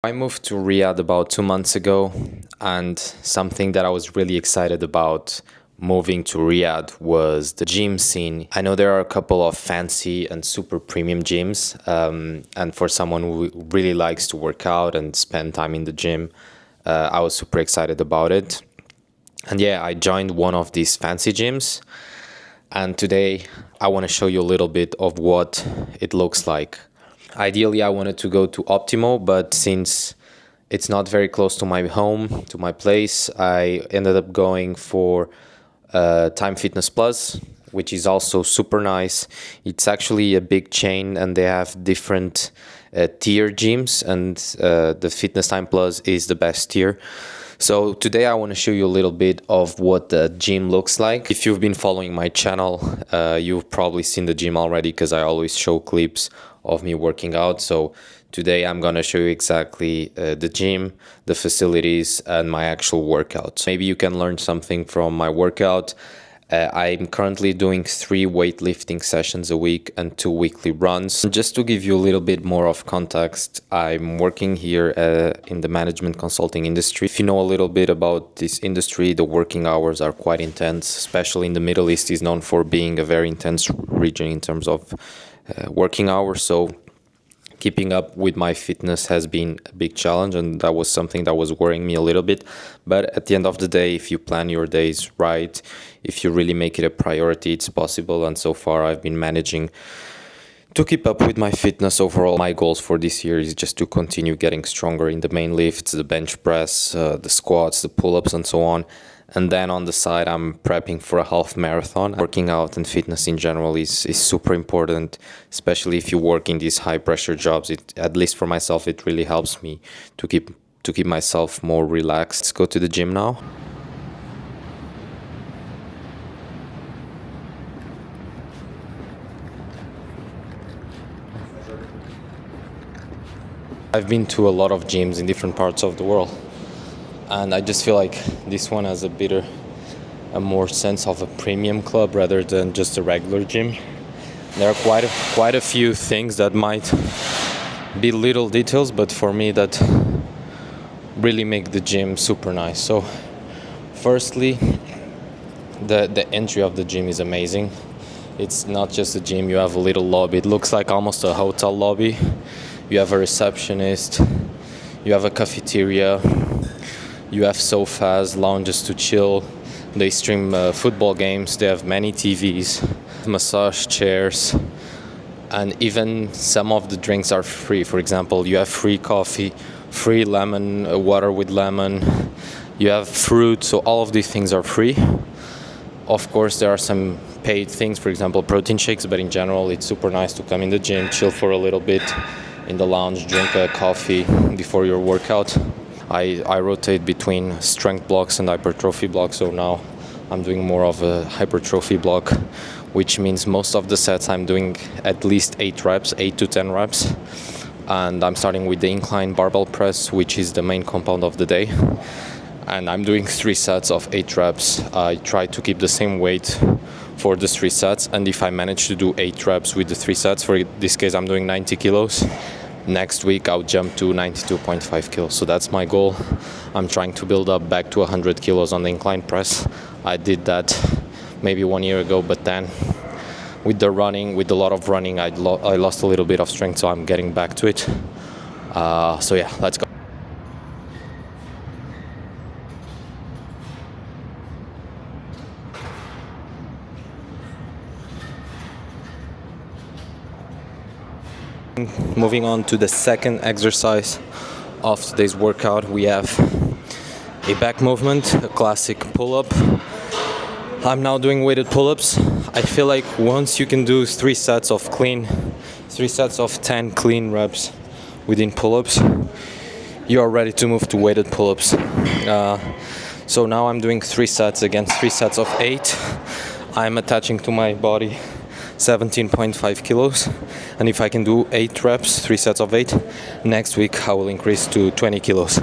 I moved to Riyadh about 2 months ago, and something that I was really excited about moving to Riyadh was the gym scene. I know there are a couple of fancy and super premium gyms, and for someone who really likes to work out and spend time in the gym, I was super excited about it. And yeah, I joined one of these fancy gyms, and today I want to show you a little bit of what it looks like. Ideally, I wanted to go to Optimo, but since it's not very close to my home, to my place, I ended up going for Time Fitness Plus, which is also super nice. It's actually a big chain, and they have different tier gyms, and the Fitness Time Plus is the best tier. So today I want to show you a little bit of what the gym looks like. If you've been following my channel, you've probably seen the gym already because I always show clips of me working out. So today I'm going to show you exactly the gym, the facilities, and my actual workout. Maybe you can learn something from my workout. I'm currently doing 3 weightlifting sessions a week and 2 weekly runs. Just to give you a little bit more of context, I'm working here in the management consulting industry. If you know a little bit about this industry, the working hours are quite intense, especially in the Middle East is known for being a very intense region in terms of working hours. So keeping up with my fitness has been a big challenge, and that was something that was worrying me a little bit. But at the end of the day, if you plan your days right, if you really make it a priority, it's possible. And so far, I've been managing to keep up with my fitness overall. My goals for this year is just to continue getting stronger in the main lifts, the bench press, the squats, the pull-ups, and so on. And then on the side, I'm prepping for a half marathon. Working out and fitness in general is super important, especially if you work in these high pressure jobs. At least for myself, it really helps me to keep myself more relaxed. Let's go to the gym now. I've been to a lot of gyms in different parts of the world, and I just feel like this one has a more sense of a premium club rather than just a regular gym. There are quite a few things that might be little details, but for me that really make the gym super nice. So firstly, the entry of the gym is amazing. It's not just a gym, you have a little lobby. It looks like almost a hotel lobby. You have a receptionist, you have a cafeteria, you have sofas, lounges to chill. They stream football games, they have many TVs, massage chairs, and even some of the drinks are free. For example, you have free coffee, free lemon, water with lemon, you have fruit, so all of these things are free. Of course, there are some paid things, for example, protein shakes, but in general, it's super nice to come in the gym, chill for a little bit in the lounge, drink a coffee before your workout. I rotate between strength blocks and hypertrophy blocks, so now I'm doing more of a hypertrophy block, which means most of the sets I'm doing at least 8 to 10 reps. And I'm starting with the incline barbell press, which is the main compound of the day. And I'm doing 3 sets of 8 reps. I try to keep the same weight for the 3 sets, and if I manage to do 8 reps with the 3 sets, for this case I'm doing 90 kilos, next week I'll jump to 92.5 kilos. So that's my goal. I'm trying to build up back to 100 kilos on the incline press. I did that maybe 1 year ago, but then with a lot of running, I lost a little bit of strength, so I'm getting back to it. So yeah, let's go. Moving on to the second exercise of today's workout, we have a back movement, a classic pull-up. I'm now doing weighted pull-ups. I feel like once you can do 3 sets of 10 clean reps within pull-ups, you are ready to move to weighted pull-ups. So now I'm doing 3 sets, again 3 sets of 8. I'm attaching to my body 17.5 kilos, and if I can do 8 reps, 3 sets of 8, next week I will increase to 20 kilos.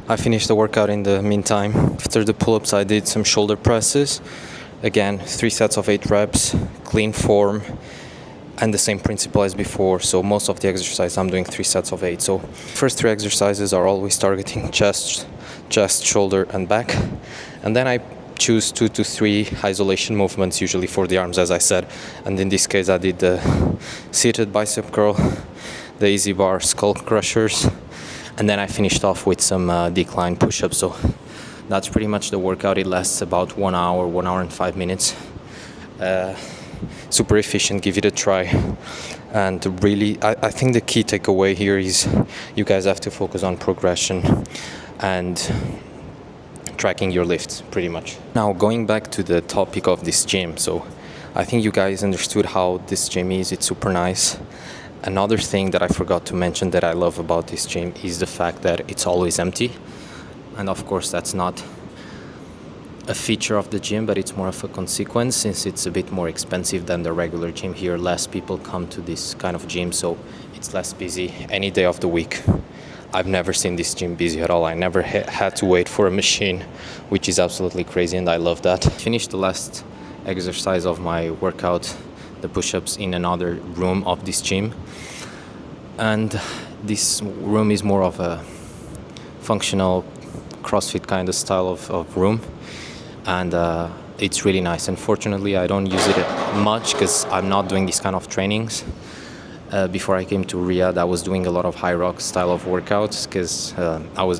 I finished the workout in the meantime. After the pull-ups, I did some shoulder presses. Again, 3 sets of 8 reps, clean form, and the same principle as before. So most of the exercise I'm doing 3 sets of 8. So first 3 exercises are always targeting chest, shoulder, and back. And then I choose 2 to 3 isolation movements, usually for the arms, as I said. And in this case, I did the seated bicep curl, the easy bar skull crushers, and then I finished off with some decline push-ups. So that's pretty much the workout. It lasts about 1 hour, 1 hour and 5 minutes. Super efficient. Give it a try. And really, I think the key takeaway here is you guys have to focus on progression and tracking your lifts, pretty much. Now, going back to the topic of this gym, so I think you guys understood how this gym is. It's super nice. Another thing that I forgot to mention that I love about this gym is the fact that it's always empty. And of course, that's not a feature of the gym, but it's more of a consequence since it's a bit more expensive than the regular gym here. Less people come to this kind of gym, so it's less busy any day of the week. I've never seen this gym busy at all. I never had to wait for a machine, which is absolutely crazy, and I love that. Finished the last exercise of my workout, the push-ups, in another room of this gym. And this room is more of a functional CrossFit kind of style of room. And it's really nice. Unfortunately, I don't use it much because I'm not doing these kind of trainings. Before I came to Riyadh, I was doing a lot of high rock style of workouts because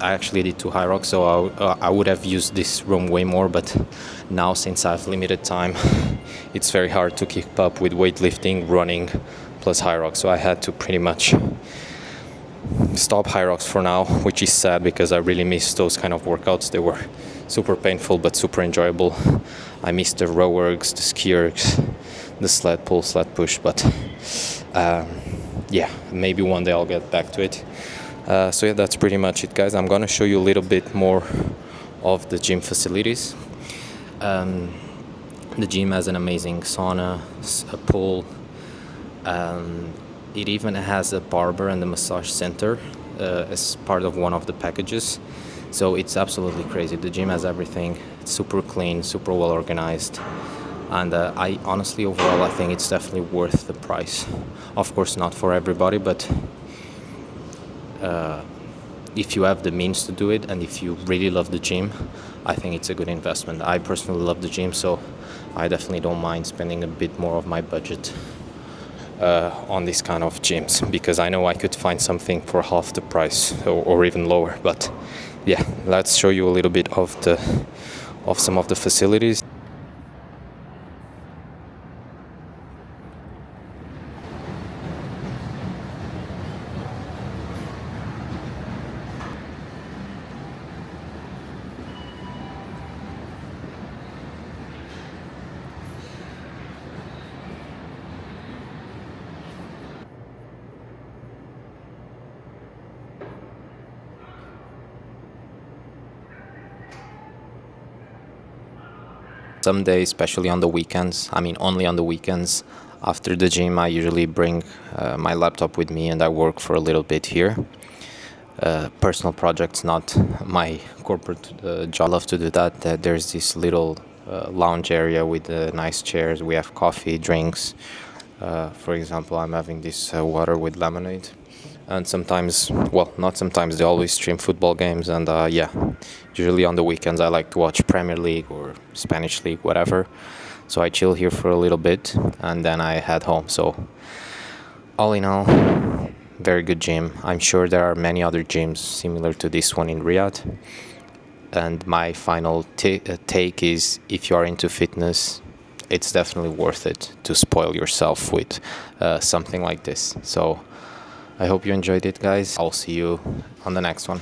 I actually did 2 high rocks, so I would have used this room way more. But now, since I have limited time, it's very hard to keep up with weightlifting, running, plus high rocks. So I had to pretty much stop high rocks for now, which is sad because I really miss those kind of workouts. They were super painful but super enjoyable. I missed the row ergs, the ski ergs, the sled pull, sled push, but yeah, maybe one day I'll get back to it. So yeah, that's pretty much it, guys. I'm gonna show you a little bit more of the gym facilities. The gym has an amazing sauna, a pool. It even has a barber and a massage center as part of one of the packages. So it's absolutely crazy. The gym has everything. It's super clean, super well organized. And I honestly, overall, I think it's definitely worth the price. Of course, not for everybody, but if you have the means to do it and if you really love the gym, I think it's a good investment. I personally love the gym, so I definitely don't mind spending a bit more of my budget on this kind of gyms, because I know I could find something for half the price or even lower. But yeah, let's show you a little bit of some of the facilities. Some days, especially on the weekends, I mean only on the weekends, after the gym I usually bring my laptop with me and I work for a little bit here. Personal projects, not my corporate job. I love to do that. There's this little lounge area with nice chairs. We have coffee, drinks. For example, I'm having this water with lemonade. And sometimes, well, not sometimes, they always stream football games. And yeah, usually on the weekends I like to watch Premier League or Spanish League, whatever. So I chill here for a little bit and then I head home. So all in all, very good gym. I'm sure there are many other gyms similar to this one in Riyadh. And my final take is, if you are into fitness, it's definitely worth it to spoil yourself with something like this. So I hope you enjoyed it, guys. I'll see you on the next one.